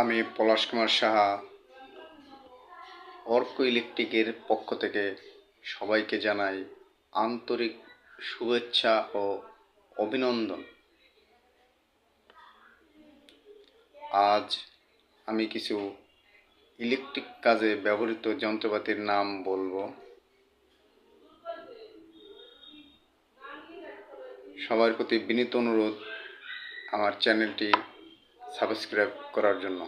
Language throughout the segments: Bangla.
আমি পলাশ কুমার সাহা অর্ক ইলেকট্রিকের পক্ষ থেকে সবাইকে জানাই আন্তরিক শুভেচ্ছা ও অভিনন্দন। আজ আমি কিছু ইলেকট্রিক কাজে ব্যবহৃত যন্ত্রপাতির নাম বলবো। সবার প্রতি বিনীত অনুরোধ আমার চ্যানেলটি সাবস্ক্রাইব করার জন্য।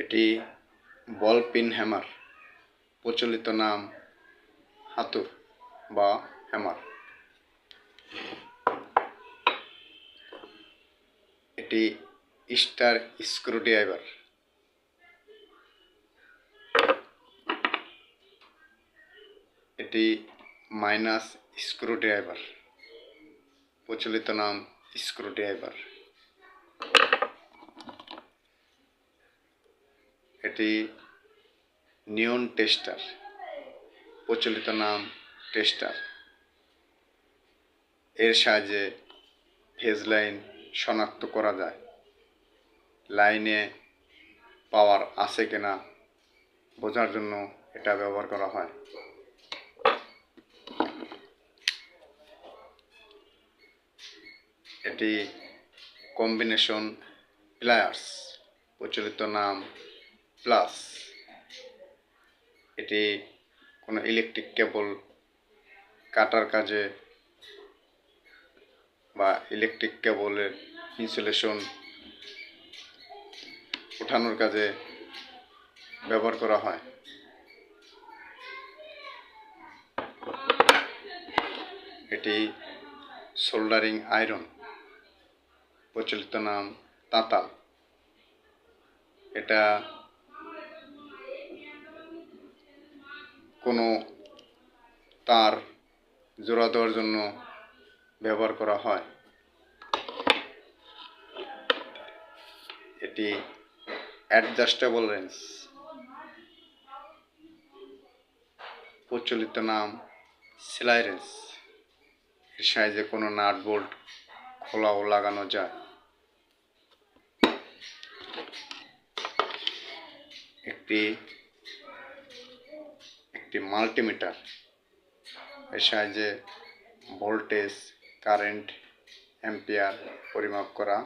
এটি বল পিন হ্যামার, প্রচলিত নাম হাতুড় বা হ্যামার। এটি স্টার স্ক্রুড্রাইভার। এটি মাইনাস স্ক্রুড্রাইভার, প্রচলিত নাম স্ক্রুড্রাইভার। এটি নিয়ন টেস্টার, প্রচলিত নাম টেস্টার। এর সাহায্যে ফেজ লাইন শনাক্ত করা যায়, লাইনে পাওয়ার আছে কিনা বোঝার জন্য এটা ব্যবহার করা হয়। এটি কম্বিনেশন প্লায়ার্স, প্রচলিত নাম প্লাস। এটি কোনো ইলেকট্রিক কেবল কাটার কাজে বা ইলেকট্রিক কেবলের ইনসুলেশন উঠানোর কাজে ব্যবহার করা হয়। এটি সোল্ডারিং আয়রন, প্রচলিত নাম তাঁতাল। এটা কোনো তার জোড়া দেওয়ার জন্য ব্যবহার করা হয়। এটি অ্যাডজাস্টেবল রেঞ্জ, প্রচলিত নাম সেলাই রেঞ্জ। এর সাহায্যে কোনো নাট বোল্ট খোলা ও লাগানো যায়। একটি মাল্টিমিটার, এর সাহায্যে ভোল্টেজ, কারেন্ট, অ্যাম্পিয়ার পরিমাপ করা